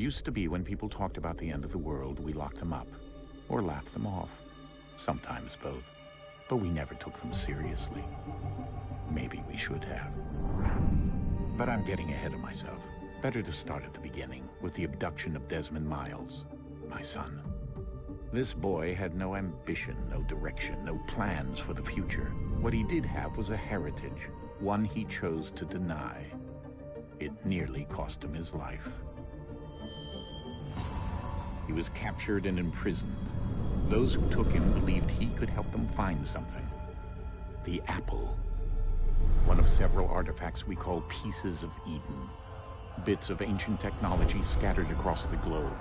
Used to be when people talked about the end of the world, we locked them up. Or laughed them off. Sometimes both. But we never took them seriously. Maybe we should have. But I'm getting ahead of myself. Better to start at the beginning, with the abduction of Desmond Miles, my son. This boy had no ambition, no direction, no plans for the future. What he did have was a heritage, one he chose to deny. It nearly cost him his life. He was captured and imprisoned. Those who took him believed he could help them find something. The apple. One of several artifacts we call pieces of Eden. Bits of ancient technology scattered across the globe.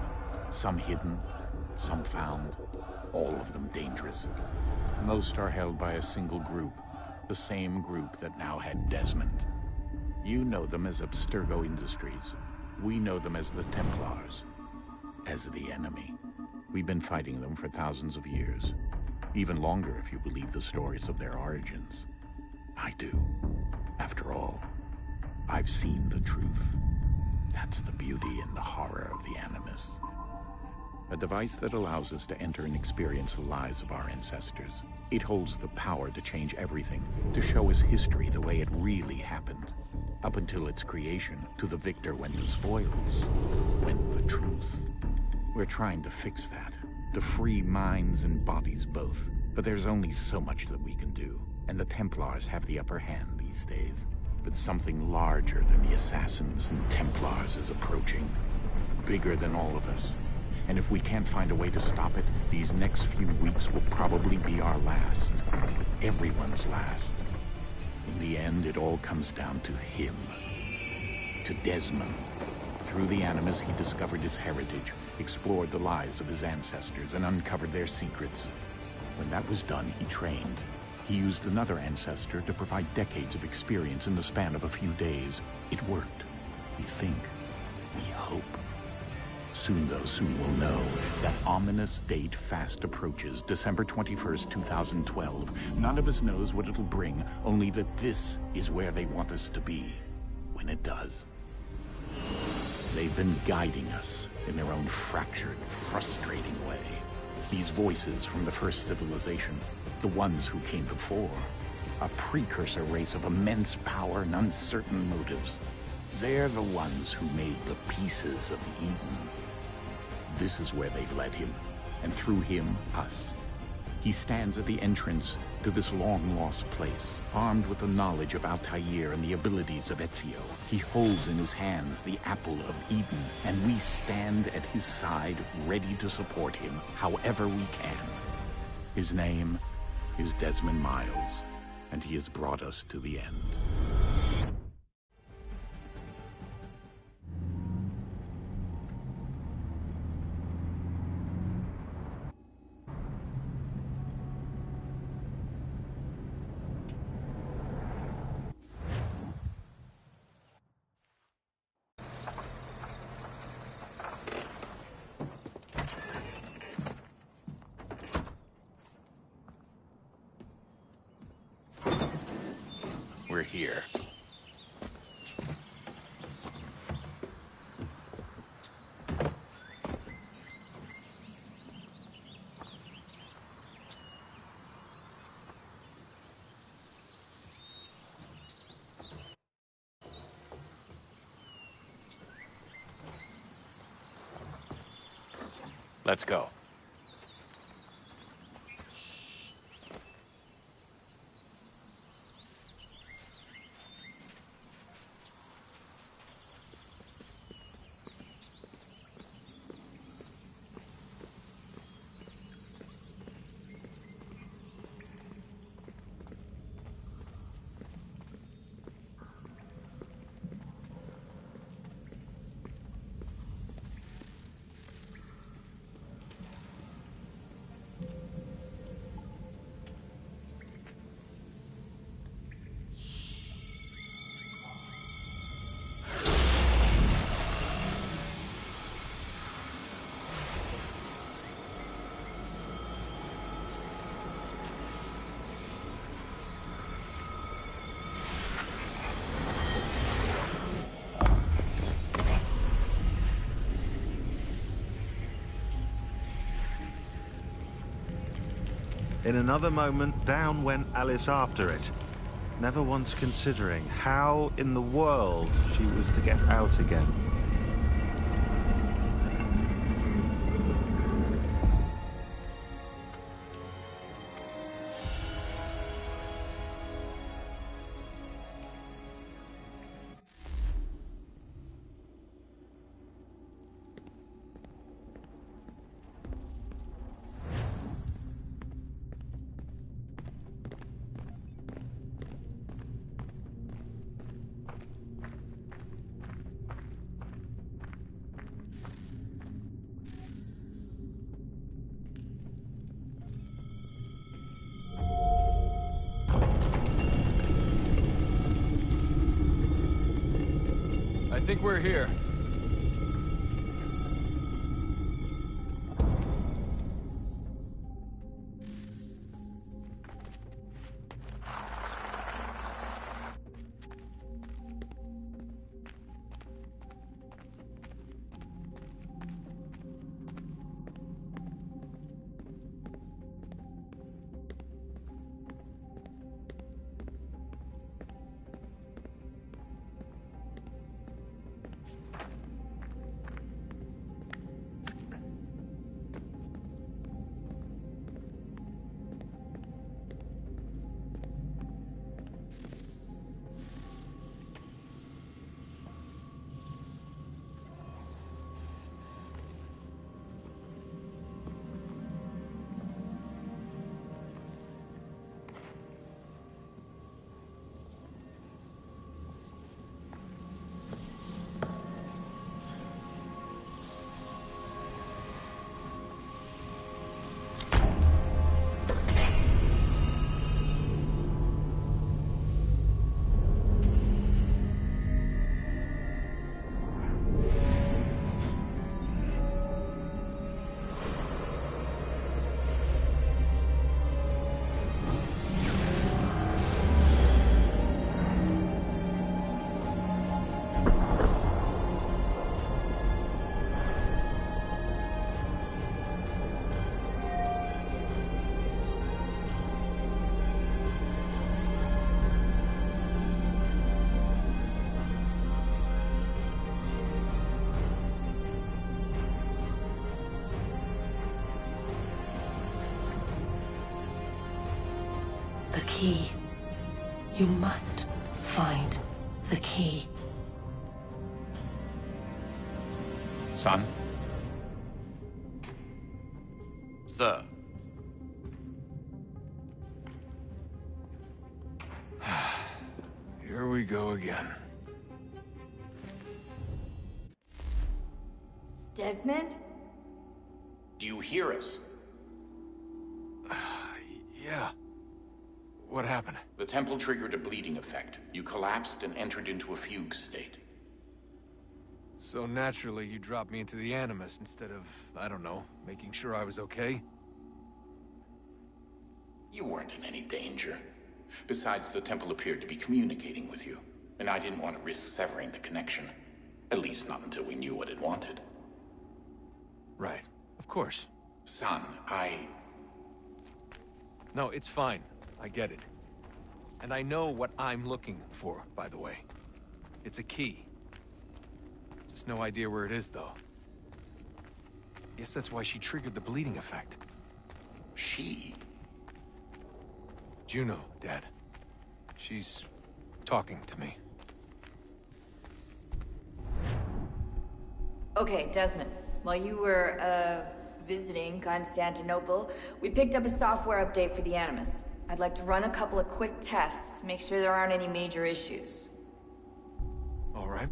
Some hidden, some found, all of them dangerous. Most are held by a single group, the same group that now had Desmond. You know them as Abstergo Industries. We know them as the Templars, as the enemy. We've been fighting them for thousands of years, even longer if you believe the stories of their origins. I do. After all, I've seen the truth. That's the beauty and the horror of the Animus. A device that allows us to enter and experience the lives of our ancestors. It holds the power to change everything, to show us history the way it really happened. Up until its creation, to the victor went the spoils, went the truth. We're trying to fix that, to free minds and bodies both. But there's only so much that we can do, and the Templars have the upper hand these days. But something larger than the Assassins and Templars is approaching, bigger than all of us. And if we can't find a way to stop it, these next few weeks will probably be our last. Everyone's last. In the end, it all comes down to him. To Desmond. Through the Animus, he discovered his heritage, explored the lives of his ancestors, and uncovered their secrets. When that was done, he trained. He used another ancestor to provide decades of experience in the span of a few days. It worked. We think. We hope. Soon, though, soon we'll know. That ominous date fast approaches, December 21st, 2012. None of us knows what it'll bring, only that this is where they want us to be, when it does. They've been guiding us in their own fractured, frustrating way. These voices from the first civilization, the ones who came before, a precursor race of immense power and uncertain motives. They're the ones who made the pieces of Eden. This is where they've led him, and through him, us. He stands at the entrance to this long-lost place, armed with the knowledge of Altair and the abilities of Ezio. He holds in his hands the apple of Eden, and we stand at his side, ready to support him however we can. His name is Desmond Miles, and he has brought us to the end. We're here. Let's go. In another moment, down went Alice after it, never once considering how in the world she was to get out again. I think we're here. The key. You must find the key. Son? Sir. Here we go again. Desmond? Do you hear us? Yeah. What happened? The temple triggered a bleeding effect. You collapsed and entered into a fugue state. So naturally, you dropped me into the Animus instead of, I don't know, making sure I was okay? You weren't in any danger. Besides, the temple appeared to be communicating with you, and I didn't want to risk severing the connection. At least not until we knew what it wanted. Right. Of course. Son, No, it's fine. I get it. And I know what I'm looking for, by the way. It's a key. Just no idea where it is, though. Guess that's why she triggered the bleeding effect. She? Juno, Dad. She's talking to me. Okay, Desmond. While you were, visiting Constantinople, we picked up a software update for the Animus. I'd like to run a couple of quick tests, make sure there aren't any major issues. All right.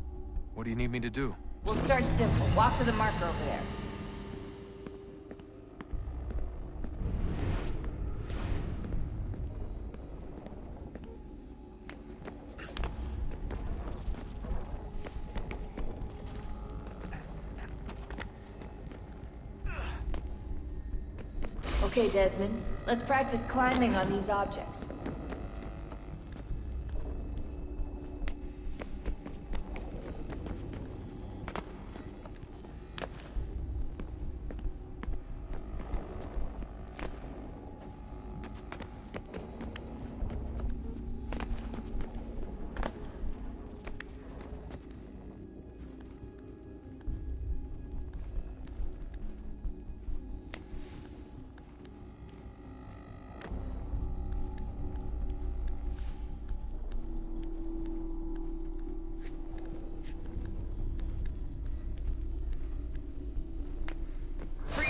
What do you need me to do? We'll start simple. Walk to the marker over there. Okay, Desmond. Let's practice climbing on these objects.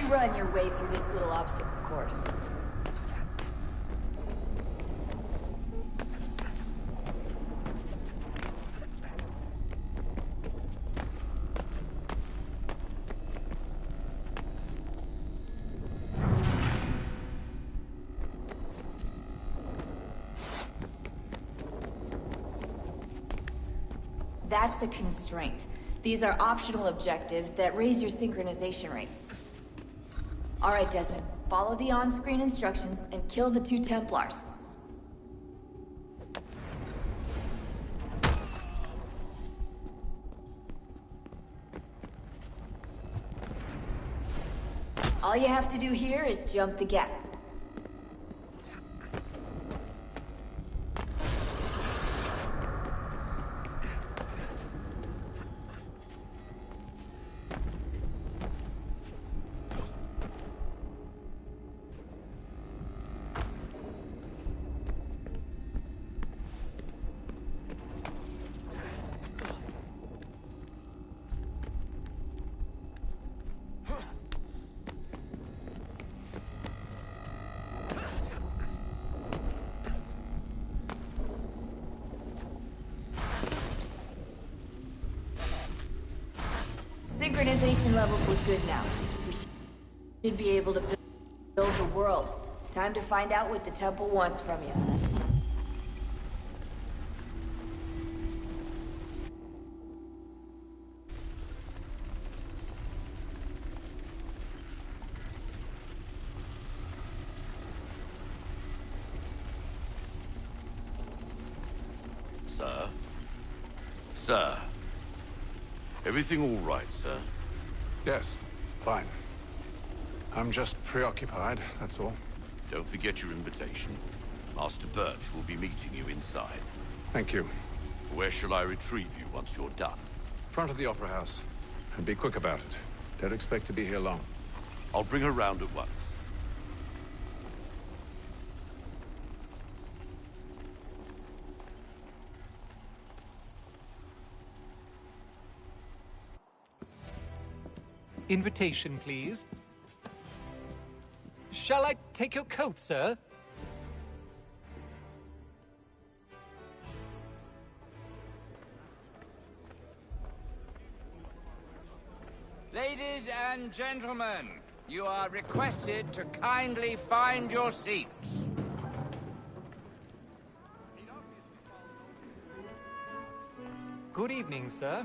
run your way through this little obstacle course. That's a constraint. These are optional objectives that raise your synchronization rate. Alright, Desmond. Follow the on-screen instructions and kill the 2 Templars. All you have to do here is jump the gap. Synchronization levels look good now. We should be able to build the world. Time to find out what the temple wants from you. Sir? Sir? Everything all right, sir? Yes, fine. I'm just preoccupied, that's all. Don't forget your invitation. Master Birch will be meeting you inside. Thank you. Where shall I retrieve you once you're done? Front of the Opera House. And be quick about it. Don't expect to be here long. I'll bring her round at once. Invitation, please. Shall I take your coat, sir? Ladies and gentlemen, you are requested to kindly find your seats. Good evening, sir.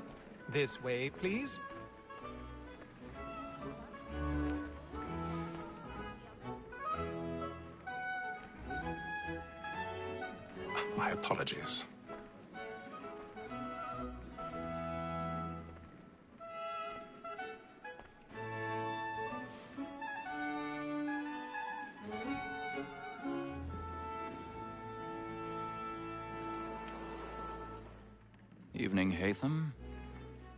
This way, please. My apologies. Evening, Hatham.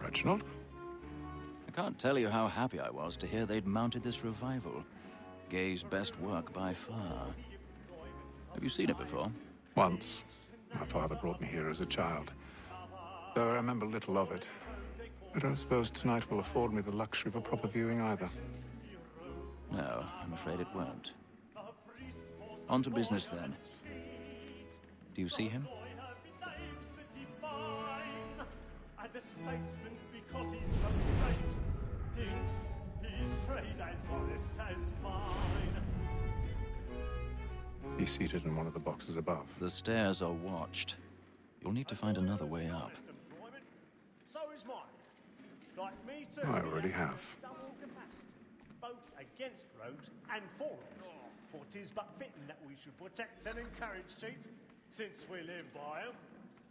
Reginald? I can't tell you how happy I was to hear they'd mounted this revival. Gay's best work by far. Have you seen it before? Once. My father brought me here as a child. Though I remember little of it. I don't suppose tonight will afford me the luxury of a proper viewing either. No, I'm afraid it won't. On to business then. Do you see him? The statesman, because he's so great, thinks his trade as honest as mine. He's seated in one of the boxes above. The stairs are watched. You'll need to find another way up. So is mine. Like me too. I already have. Double capacity, both against rogues and for them. For 'tis but fitting that we should protect and encourage cheats, since we live by them.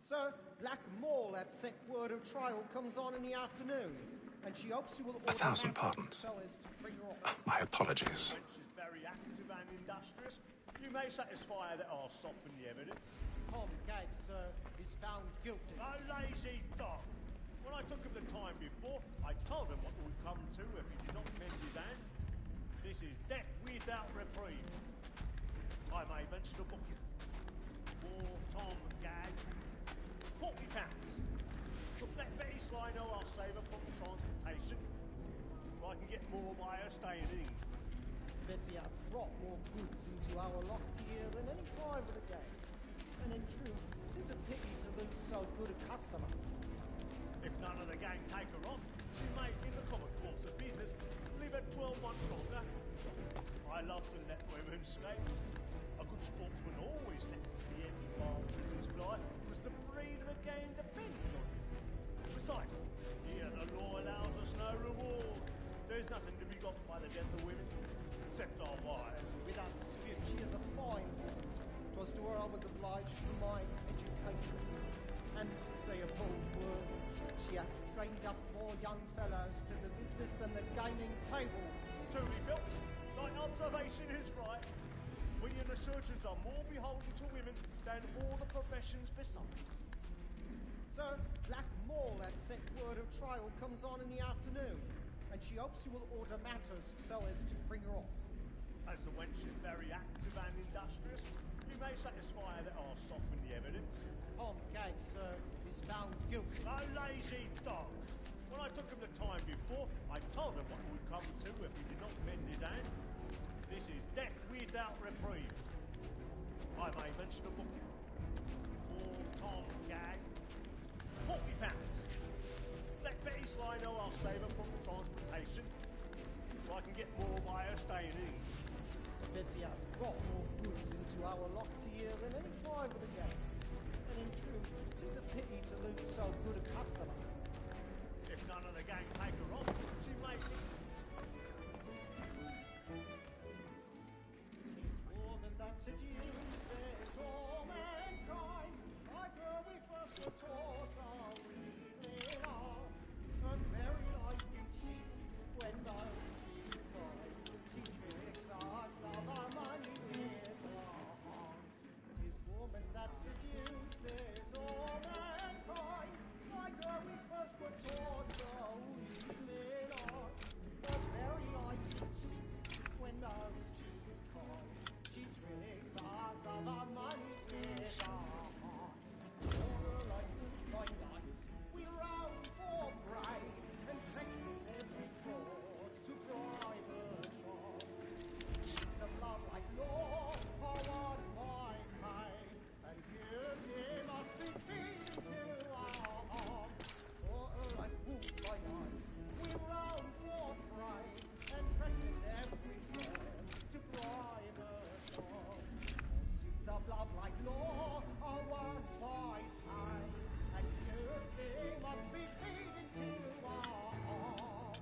Sir, Black Mall had sent word of trial comes on in the afternoon, and she hopes you will order 1,000 matters pardons. so as to bring her off. My apologies. French is very active and industrious. You may satisfy that I'll soften the evidence. Tom Gag, sir, is found guilty. A lazy dog. When I took him the time before, I told him what would come to if he did not mend his hand. This is death without reprieve. I may venture to book you. For Tom Gag, £40. But let Betty Sly know I'll save her from transportation. If I can get more by her staying in England. Betty has brought more goods into our locked here than any five of the gang. And in truth, 'tis a pity to lose so good a customer. If none of the gang take her on, she may, in the common course of business, live at 12 months longer. I love to let women skate. A good sportsman always lets the empty partridges fly, because the breed of the game depends on it. Besides, here the law allows us no reward. There's nothing to be got by the death of women, except our wives. Without dispute, she is a fine woman. 'Twas to her I was obliged for my education. And to say a bold word, she hath trained up more young fellows to the business than the gaming table. Truly, Filch, thy observation is right. We and the surgeons are more beholden to women than all the professions besides. Sir, Black Mall had sent word of trial comes on in the afternoon, and she hopes you will order matters so as to bring her off. As the wench is very active and industrious, you may satisfy her that I'll soften the evidence. Tom Gag, sir, is found guilty. A lazy dog! When I took him the time before, I told him what would come to if he did not mend his hand. This is death without reprieve. I may mention a book. For Tom Gag, £40. Let Betty Sly know I'll save her from the transportation, so I can get more by her staying in. Betty has brought more goods into our locked here than any five of the gang. And in truth, 'tis a pity to lose so good a customer. If none of the gang take her on, she may... More than that seduces all mankind. Like her we first were taught our evening arts. And very like you cheat when those she's gone. She tricks us of our money with her hearts. 'Tis woman that seduces all mankind. Like her we first were taught our evening arts. And very like you cheat when those she's gone. She tricks us of our money with our hearts. Order like this by night, we round for pride and practice every fraud to bribe a child. Sheets of love like law are on my mind, and guilty must be feeding to our arms. Order like wolves by night, we round for pride and practice every fraud to bribe a child. Suits of love like law are won by time, and guilty must be feeding to our arms.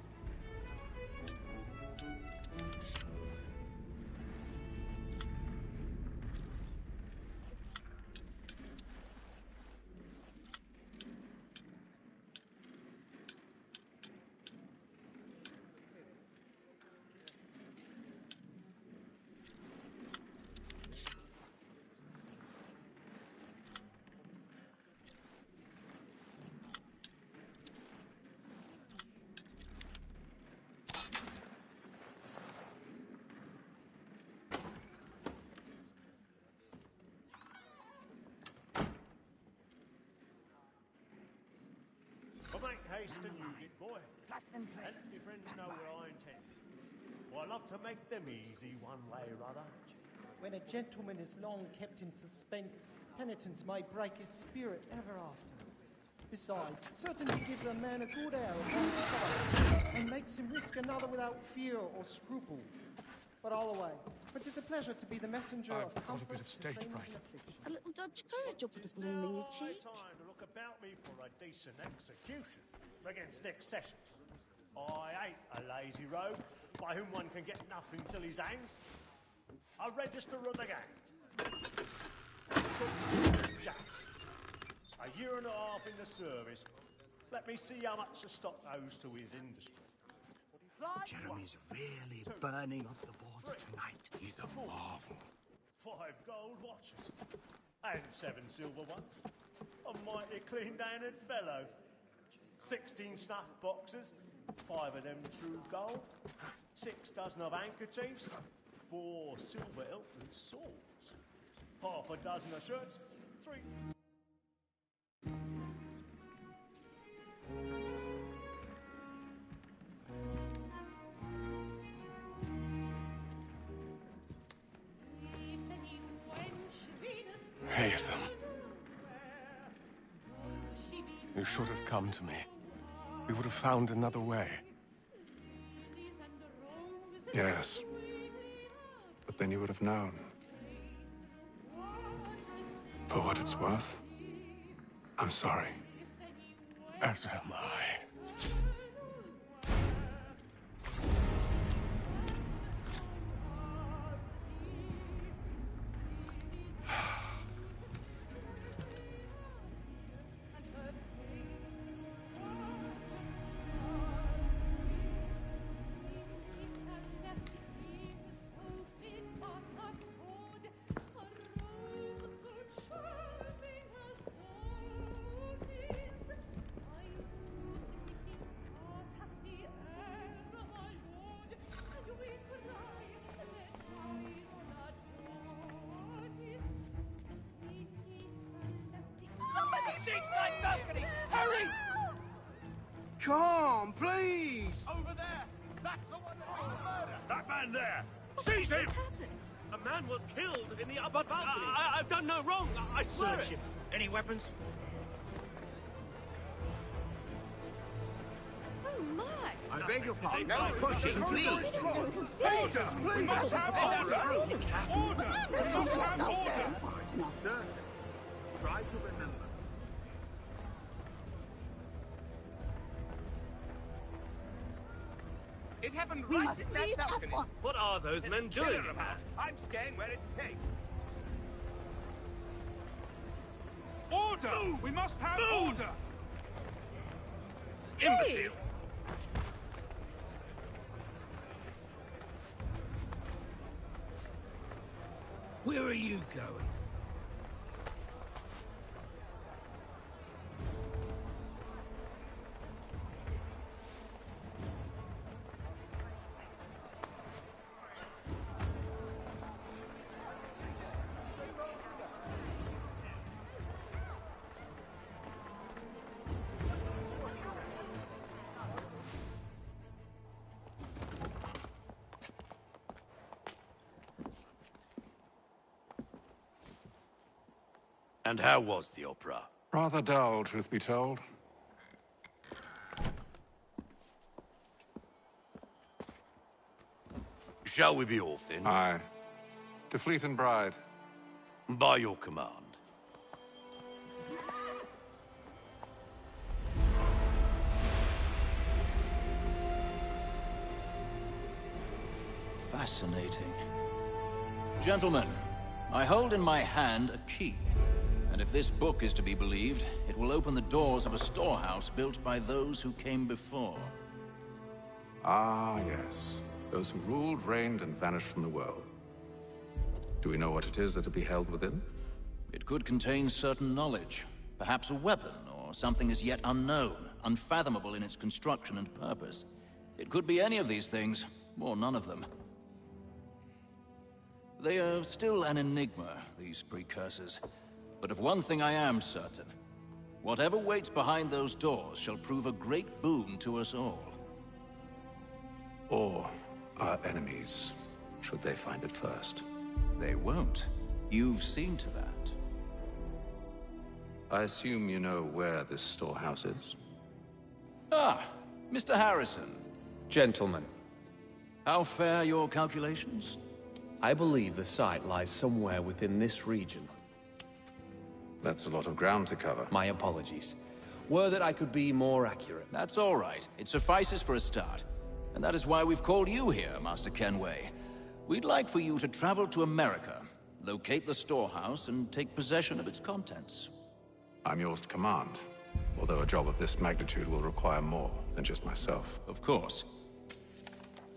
But make haste and use it, boy. And let your friends know where I intend. Well, I love to make them easy one way or other. When a gentleman is long kept in suspense, penitence may break his spirit ever after. Besides, certainty gives a man a good hour on his side, and makes him risk another without fear or scruple. But all away, for 'tis a pleasure to be the messenger of I've got a comfort bit of to stage strangers fright. in affliction. A little dodge courage up at the bloom in your cheek. Time to look about me for a decent execution against next sessions. I ain't a lazy rogue by whom one can get nothing till he's hanged. A register of the gang. Just. A year and a half in the service. Let me see how much the stock owes to his industry. Jeremy's really burning up the boards tonight. He's a marvel. 5 gold watches. And 7 silver ones. A mighty clean-handed fellow. 16 snuff boxes. 5 of them true gold. 6 dozen of handkerchiefs. 4 silver hilted swords. Half a dozen of shirts. 3... Hatham. You should have come to me. We would have found another way. Yes. But then you would have known. For what it's worth, I'm sorry. As am I. Balcony! Hurry! Come, please! Over there! That's the one that made the murder! That man there! Seize him! A man was killed in the upper balcony! I've done no wrong! I swear Search him. Any weapons? Oh my! I beg your pardon. No pushing, please. Order! We must have order! Order! We must have order! Sir, try to remember. It happened We right must in that leave at balcony. once. What are those There's men a killer doing? about. I'm staying where it's safe. Order! We must have order! Hey! Imbecile! Where are you going? And how was the opera? Rather dull, truth be told. Shall we be off then? Aye. To Fleet and Bride. By your command. Fascinating. Gentlemen, I hold in my hand a key. And if this book is to be believed, it will open the doors of a storehouse built by those who came before. Ah, yes. Those who ruled, reigned, and vanished from the world. Do we know what it is that will be held within? It could contain certain knowledge. Perhaps a weapon, or something as yet unknown, unfathomable in its construction and purpose. It could be any of these things, or none of them. They are still an enigma, these precursors. But of one thing I am certain. Whatever waits behind those doors shall prove a great boon to us all. Or our enemies, should they find it first. They won't. You've seen to that. I assume you know where this storehouse is? Ah, Mr. Harrison. Gentlemen, How fare your calculations? I believe the site lies somewhere within this region. That's a lot of ground to cover. My apologies. Were that I could be more accurate. That's all right. It suffices for a start. And that is why we've called you here, Master Kenway. We'd like for you to travel to America, locate the storehouse, and take possession of its contents. I'm yours to command, although a job of this magnitude will require more than just myself. Of course.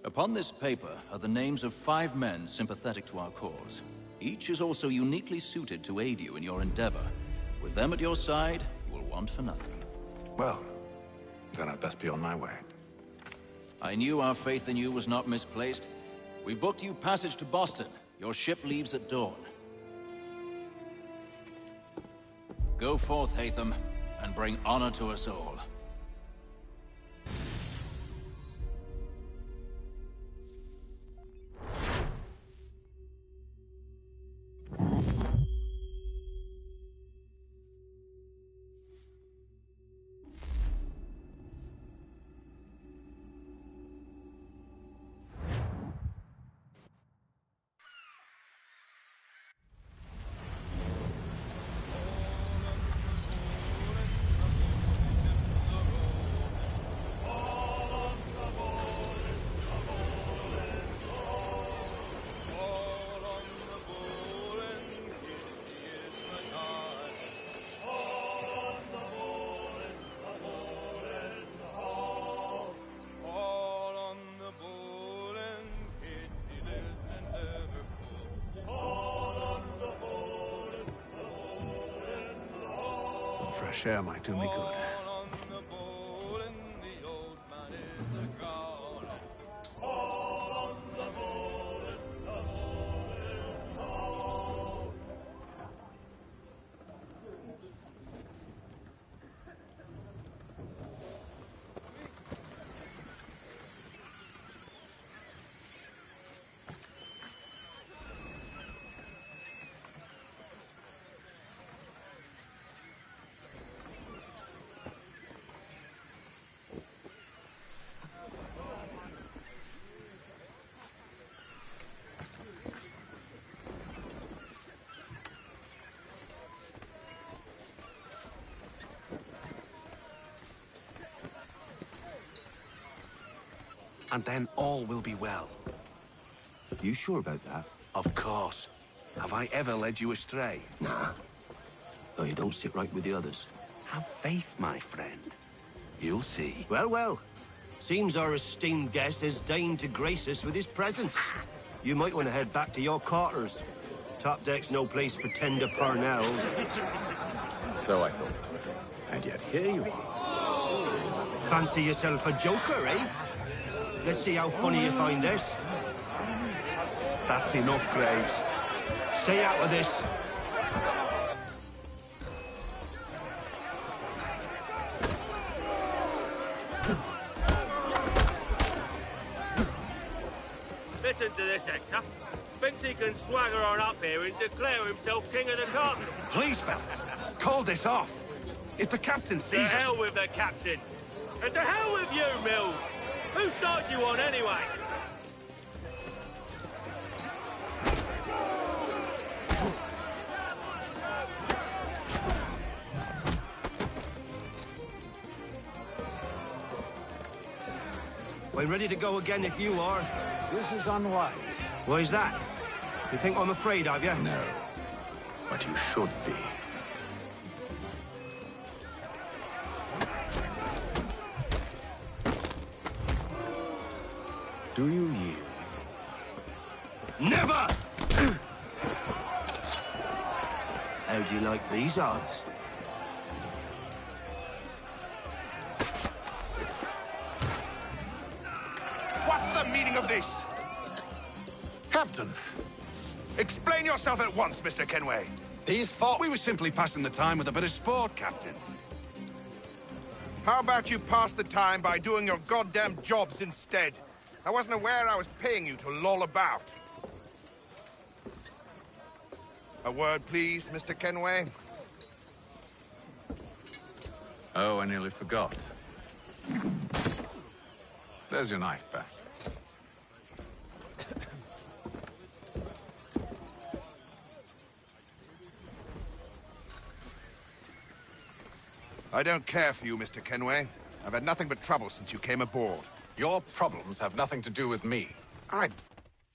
Upon this paper are the names of 5 men sympathetic to our cause. Each is also uniquely suited to aid you in your endeavor. With them at your side, you will want for nothing. Well, then I'd best be on my way. I knew our faith in you was not misplaced. We've booked you passage to Boston. Your ship leaves at dawn. Go forth, Hatham, and bring honor to us all. Some fresh air might do me good. And then all will be well. Are you sure about that? Of course. Have I ever led you astray? Nah. Oh, you don't sit right with the others. Have faith, my friend. You'll see. Well, well. Seems our esteemed guest has deigned to grace us with his presence. You might want to head back to your quarters. Top deck's no place for tender parnells. So I thought. And yet here you are. Fancy yourself a joker, eh? Let's see how funny you find this. That's enough, Graves. Stay out of this. Listen to this, Hector. Thinks he can swagger on up here and declare himself king of the castle. Please, fellas, call this off. If the captain sees us... To hell with the captain. And to hell with you, Mills. Whose side you on, anyway? We're ready to go again if you are. This is unwise. Why's that? You think I'm afraid of you? No. But you should be. Do you yield? Never! How do you like these odds? What's the meaning of this? Captain! Explain yourself at once, Mr. Kenway. These thought we were simply passing the time with a bit of sport, Captain. How about you pass the time by doing your goddamn jobs instead? I wasn't aware I was paying you to loll about. A word, please, Mr. Kenway. Oh, I nearly forgot. There's your knife back. I don't care for you, Mr. Kenway. I've had nothing but trouble since you came aboard. Your problems have nothing to do with me. I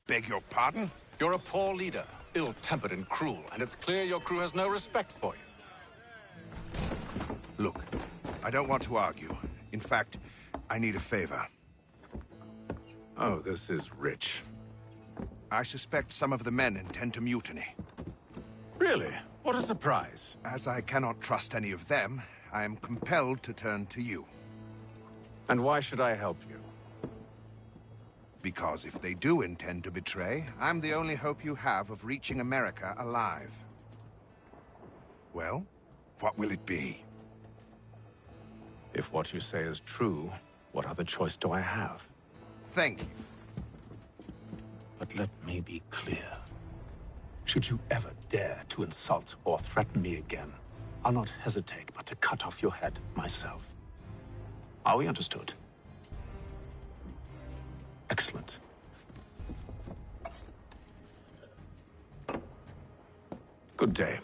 beg your pardon? You're a poor leader, ill-tempered and cruel, and it's clear your crew has no respect for you. Look, I don't want to argue. In fact, I need a favor. Oh, this is rich. I suspect some of the men intend to mutiny. Really? What a surprise. As I cannot trust any of them, I am compelled to turn to you. And why should I help you? Because if they do intend to betray, I'm the only hope you have of reaching America alive. Well, what will it be? If what you say is true, what other choice do I have? Thank you. But let me be clear. Should you ever dare to insult or threaten me again, I'll not hesitate but to cut off your head myself. Are we understood? Excellent. Good day.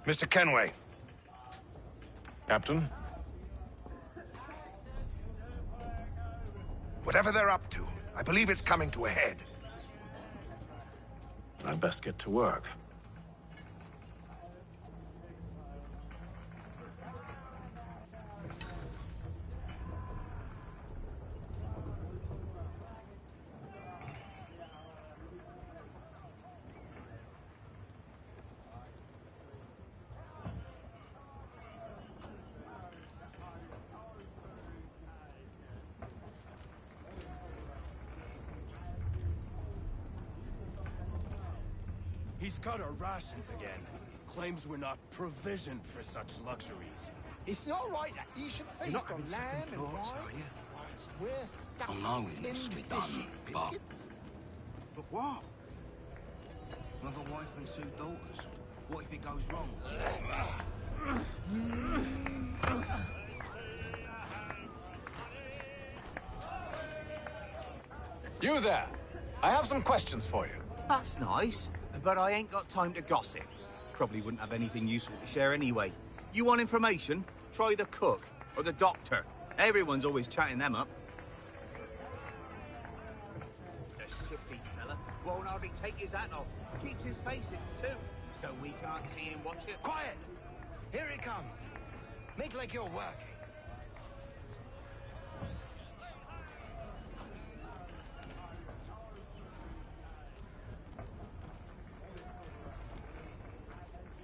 Mr. Kenway. Captain? Whatever they're up to, I believe it's coming to a head. I'd best get to work. He's cut our rations again. Claims we're not provisioned for such luxuries. It's not right that you should feast on lamb and wine. We're stuck I know it must be done, but... But what? With a wife and 2 daughters, what if it goes wrong? You there! I have some questions for you. That's nice, but I ain't got time to gossip. Probably wouldn't have anything useful to share anyway. You want information? Try the cook or the doctor. Everyone's always chatting them up. The shifty fella won't hardly take his hat off. Keeps his face in too, so we can't see him watch it. Quiet! Here he comes. Make like you're working.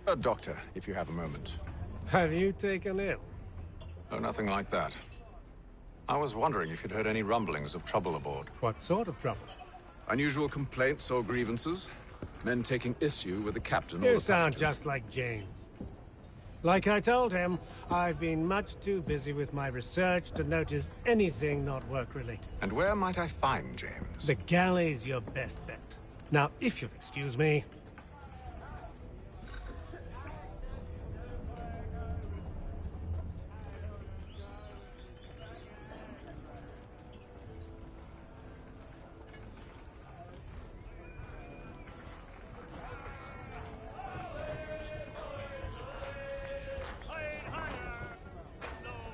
A doctor, if you have a moment. Have you taken ill? Oh, nothing like that. I was wondering if you'd heard any rumblings of trouble aboard. What sort of trouble? Unusual complaints or grievances? Men taking issue with the captain or You the sound passengers? just like James. Like I told him, I've been much too busy with my research to notice anything not work-related. And where might I find James? The galley's your best bet. Now, if you'll excuse me...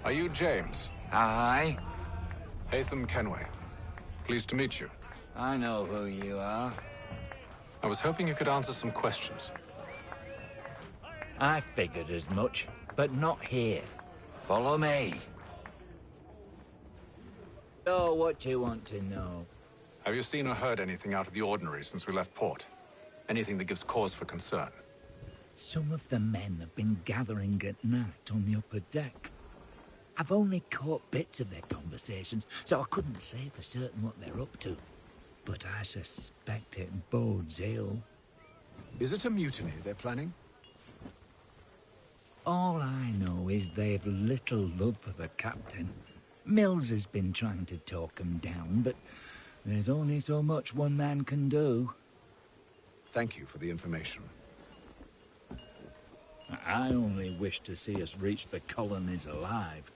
Are you James? Aye. Hatham Kenway. Pleased to meet you. I know who you are. I was hoping you could answer some questions. I figured as much, but not here. Follow me. Oh, what do you want to know? Have you seen or heard anything out of the ordinary since we left port? Anything that gives cause for concern? Some of the men have been gathering at night on the upper deck. I've only caught bits of their conversations, so I couldn't say for certain what they're up to. But I suspect it bodes ill. Is it a mutiny they're planning? All I know is they've little love for the captain. Mills has been trying to talk 'em down, but there's only so much one man can do. Thank you for the information. I only wish to see us reach the colonies alive.